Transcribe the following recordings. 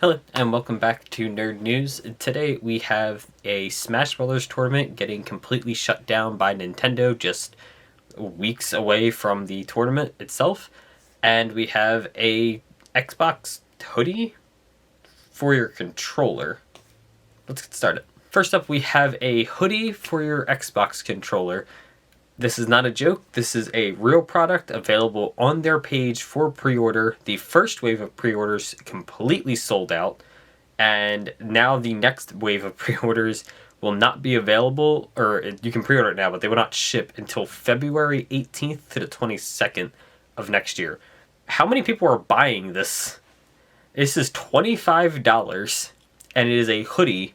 Hello and welcome back to Nerd News. Today we have a Smash Brothers tournament getting completely shut down by Nintendo just weeks away from the tournament itself. And we have a Xbox hoodie for your controller. Let's get started. First up, we have a hoodie for your Xbox controller. This is not a joke. This is a real product available on their page for pre-order. The first wave of pre-orders completely sold out, and now the next wave of pre-orders will not be available, or you can pre-order it now, but they will not ship until February 18th to the 22nd of next year. How many people are buying this? This is $25, and it is a hoodie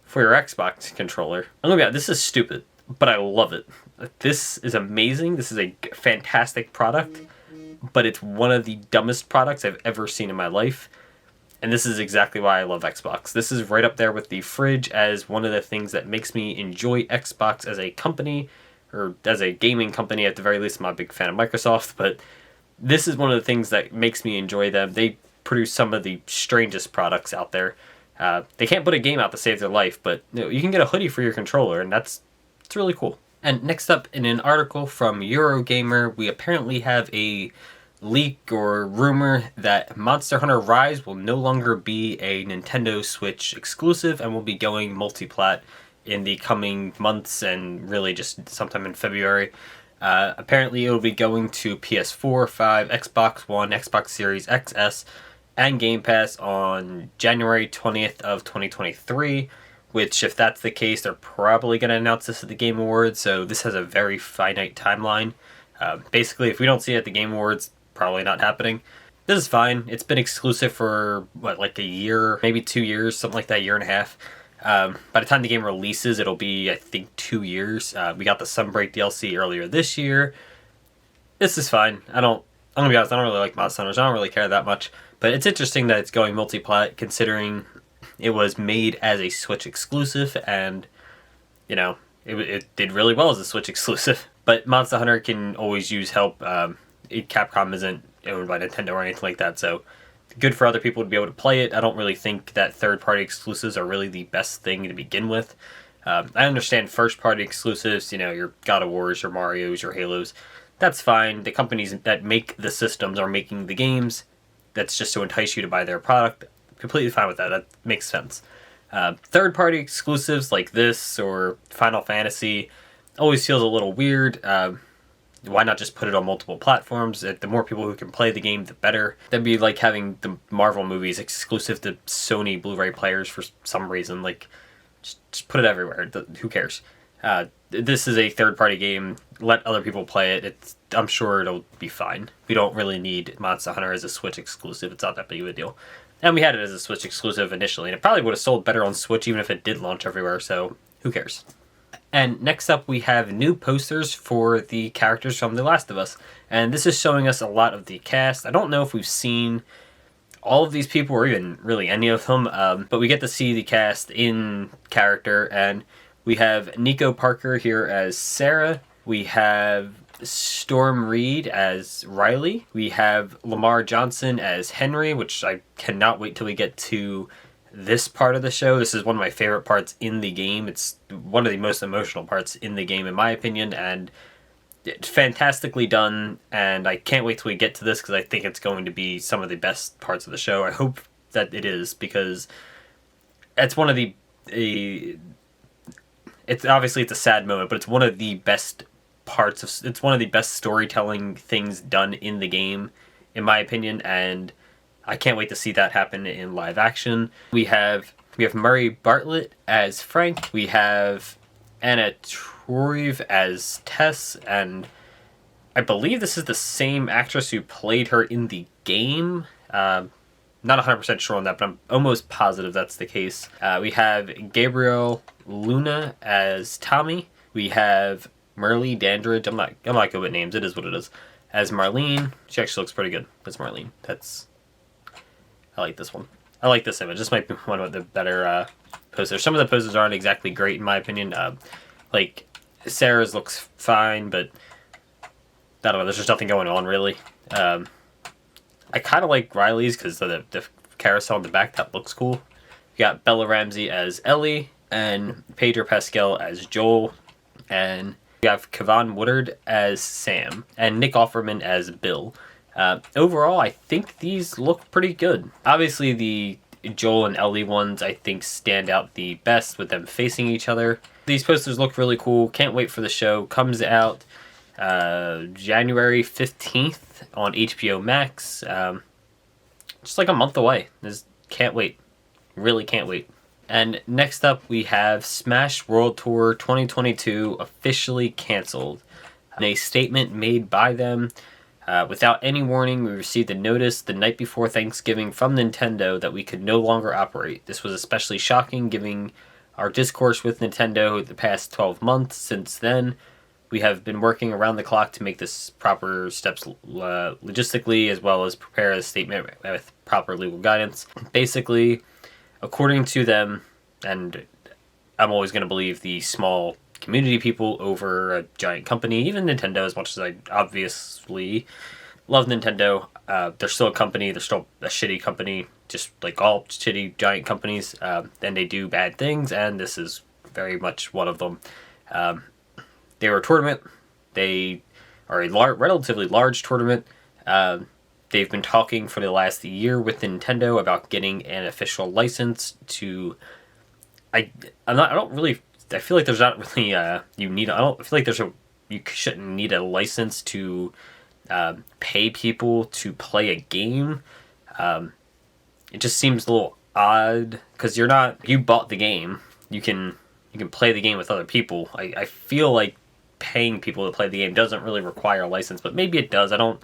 for your Xbox controller. I'm gonna be honest, this is stupid, but I love it. This is amazing. This is a fantastic product, but it's one of the dumbest products I've ever seen in my life. And this is exactly why I love Xbox. This is right up there with the fridge as one of the things that makes me enjoy Xbox as a company, or as a gaming company at the very least. I'm not a big fan of Microsoft, but this is one of the things that makes me enjoy them. They produce some of the strangest products out there. They can't put a game out to save their life, but you can get a hoodie for your controller, and it's really cool. And next up, in an article from Eurogamer, we apparently have a leak or rumor that Monster Hunter Rise will no longer be a Nintendo Switch exclusive and will be going multi-plat in the coming months and really just sometime in February. Apparently, it will be going to PS4, 5, Xbox One, Xbox Series XS, and Game Pass on January 20th of 2023. Which, if that's the case, they're probably going to announce this at the Game Awards, so this has a very finite timeline. Basically, if we don't see it at the Game Awards, probably not happening. This is fine. It's been exclusive for, like a year, maybe 2 years, something like that, year and a half. By the time the game releases, it'll be, I think, 2 years. We got the Sunbreak DLC earlier this year. This is fine. I'm going to be honest, I don't really like Monster Hunters. I don't really care that much. But it's interesting that it's going multi-plat, considering it was made as a Switch exclusive, and, it did really well as a Switch exclusive. But Monster Hunter can always use help. Capcom isn't owned by Nintendo or anything like that, so good for other people to be able to play it. I don't really think that third-party exclusives are really the best thing to begin with. I understand first-party exclusives, your God of Wars, your Marios, your Halos. That's fine. The companies that make the systems are making the games. That's just to entice you to buy their product. Completely fine with that. That makes sense. Third-party exclusives like this or Final Fantasy always feels a little weird. Why not just put it on multiple platforms? The more people who can play the game, the better. That'd be like having the Marvel movies exclusive to Sony Blu-ray players for some reason. Like, just put it everywhere. Who cares? This is a third-party game. Let other people play it. I'm sure it'll be fine. We don't really need Monster Hunter as a Switch exclusive. It's not that big of a deal. And we had it as a Switch exclusive initially, and it probably would have sold better on Switch even if it did launch everywhere, so who cares? And next up, we have new posters for the characters from The Last of Us. And this is showing us a lot of the cast. I don't know if we've seen all of these people or even really any of them, but we get to see the cast in character, and we have Nico Parker here as Sarah. We have Storm Reed as Riley. We have Lamar Johnson as Henry, which I cannot wait till we get to this part of the show. This is one of my favorite parts in the game. It's one of the most emotional parts in the game, in my opinion, and it's fantastically done, and I can't wait till we get to this because I think it's going to be some of the best parts of the show. I hope that it is, because it's one of the... it's obviously it's a sad moment, but it's one of the best parts of... It's one of the best storytelling things done in the game, in my opinion, and I can't wait to see that happen in live action. We have Murray Bartlett as Frank. We have Anna Troive as Tess, and I believe this is the same actress who played her in the game. Not 100% sure on that, but I'm almost positive that's the case. We have Gabriel Luna as Tommy. We have Merle Dandridge. I'm not good with names. It is what it is. As Marlene. She actually looks pretty good. That's Marlene. I like this one. I like this image. This might be one of the better posters. Some of the posters aren't exactly great in my opinion. Like Sarah's looks fine, but I don't know. There's just nothing going on really. I kind of like Riley's because the carousel in the back. That looks cool. You got Bella Ramsey as Ellie, and Pedro Pascal as Joel, and you have Kevon Woodard as Sam, and Nick Offerman as Bill. Overall, I think these look pretty good. Obviously, the Joel and Ellie ones, I think, stand out the best with them facing each other. These posters look really cool. Can't wait for the show. Comes out January 15th on HBO Max. Just like a month away. Can't wait. Really can't wait. And next up, we have Smash World Tour 2022 officially canceled. In a statement made by them, without any warning, we received a notice the night before Thanksgiving from Nintendo that we could no longer operate. This was especially shocking, given our discourse with Nintendo the past 12 months. Since then, we have been working around the clock to make this proper steps logistically, as well as prepare a statement with proper legal guidance. Basically, according to them, and I'm always going to believe the small community people over a giant company, even Nintendo, as much as I obviously love Nintendo, they're still a company, they're still a shitty company, just like all shitty giant companies, and they do bad things, and this is very much one of them. They were a tournament, they are a relatively large tournament. They've been talking for the last year with Nintendo about getting an official license to. I feel like there's not really you shouldn't need a license to pay people to play a game. It just seems a little odd because you bought the game. You can play the game with other people. I feel like paying people to play the game doesn't really require a license, but maybe it does. I'm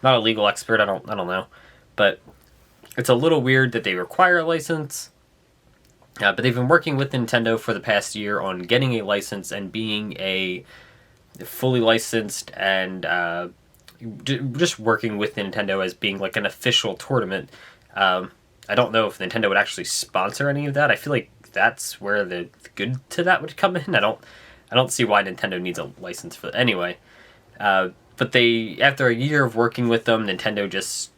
not a legal expert. I don't know, but it's a little weird that they require a license. But they've been working with Nintendo for the past year on getting a license and being a fully licensed and just working with Nintendo as being like an official tournament. I don't know if Nintendo would actually sponsor any of that. I feel like that's where the good to that would come in. I don't see why Nintendo needs a license for that anyway. But after a year of working with them, Nintendo just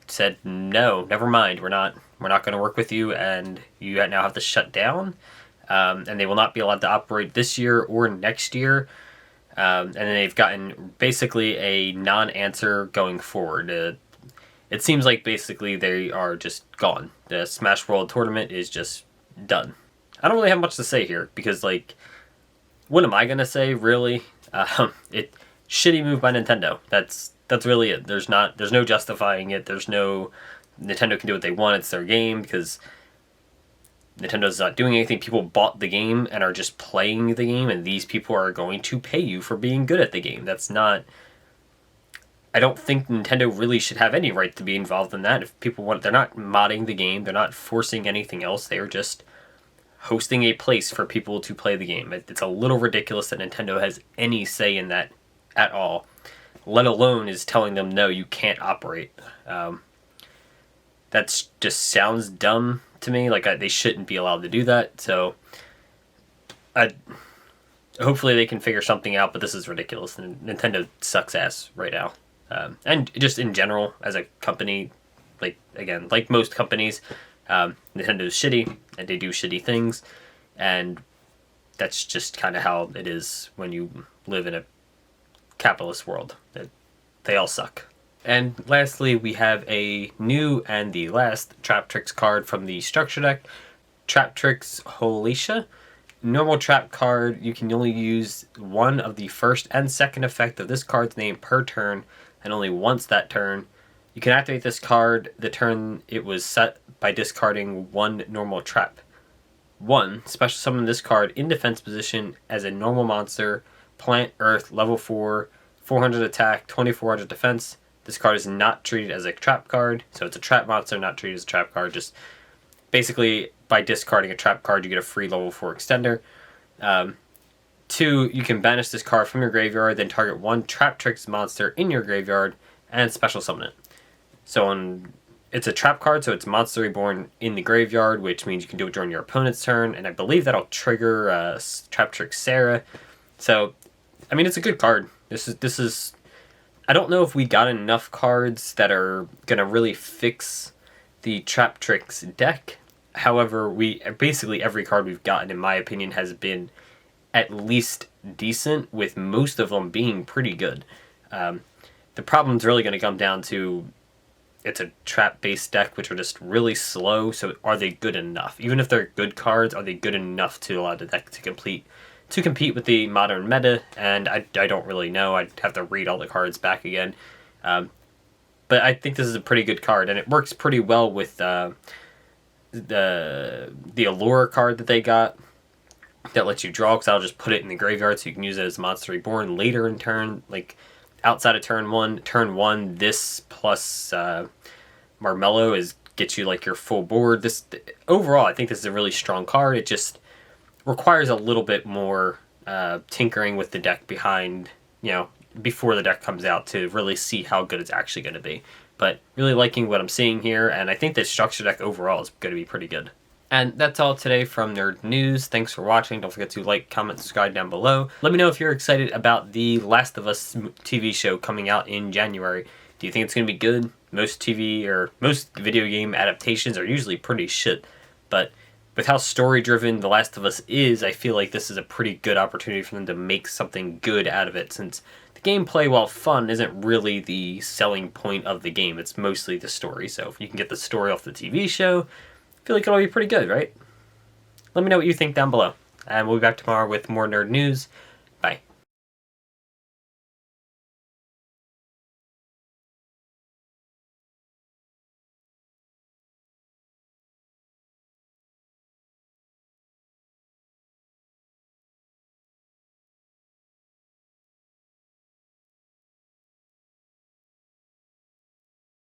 said, no, never mind. We're not going to work with you, and you now have to shut down. And they will not be allowed to operate this year or next year. And then they've gotten basically a non-answer going forward. It seems like basically they are just gone. The Smash World Tournament is just done. I don't really have much to say here because, like, what am I going to say, really? Shitty move by Nintendo. That's really it. There's no justifying it. Nintendo can do what they want. It's their game because Nintendo's not doing anything. People bought the game and are just playing the game, and these people are going to pay you for being good at the game. I don't think Nintendo really should have any right to be involved in that. If people want, they're not modding the game. They're not forcing anything else. They're just hosting a place for people to play the game. It's a little ridiculous that Nintendo has any say in that at all, let alone is telling them, no, you can't operate. That just sounds dumb to me. Like, they shouldn't be allowed to do that. So, hopefully they can figure something out, but this is ridiculous. And Nintendo sucks ass right now. And just in general, as a company, like most companies, Nintendo's shitty, and they do shitty things. And that's just kind of how it is when you live in a capitalist world. They all suck. And lastly, we have a new and the last traptrix card from the structure deck, Traptrix Holisha. Normal trap card, you can only use one of the first and second effect of this card's name per turn, and only once that turn. You can activate this card the turn it was set by discarding one normal trap. 1. Special summon this card in defense position as a normal monster, plant, earth, level 4, 400 attack, 2400 defense. This card is not treated as a trap card, so it's a trap monster, not treated as a trap card. Just basically, by discarding a trap card, you get a free level 4 extender. 2, you can banish this card from your graveyard, then target one Traptrix monster in your graveyard, and special summon it. So it's a trap card, so it's Monster Reborn in the graveyard, which means you can do it during your opponent's turn, and I believe that'll trigger Traptrix Sarah. So, I mean, it's a good card. This is. I don't know if we got enough cards that are gonna really fix the Traptrix deck. However, basically every card we've gotten, in my opinion, has been at least decent, with most of them being pretty good. The problem's really going to come down to, it's a trap-based deck, which are just really slow, so are they good enough? Even if they're good cards, are they good enough to allow the deck to compete with the modern meta? And I don't really know. I'd have to read all the cards back again. But I think this is a pretty good card, and it works pretty well with the Allure card that they got that lets you draw, because I'll just put it in the graveyard so you can use it as Monster Reborn later in turn, like outside of turn one. Turn one, this plus Marmello gets you like your full board. Overall, I think this is a really strong card. It just requires a little bit more tinkering with the deck before the deck comes out to really see how good it's actually going to be. But really liking what I'm seeing here, and I think the structure deck overall is going to be pretty good. And that's all today from Nerd News. Thanks for watching. Don't forget to like, comment, subscribe down below. Let me know if you're excited about the Last of Us TV show coming out in January. Do you think it's going to be good? Most TV or most video game adaptations are usually pretty shit. But with how story-driven The Last of Us is, I feel like this is a pretty good opportunity for them to make something good out of it, since the gameplay, while fun, isn't really the selling point of the game. It's mostly the story. So if you can get the story off the TV show, I feel like it'll be pretty good, right? Let me know what you think down below. And we'll be back tomorrow with more Nerd News.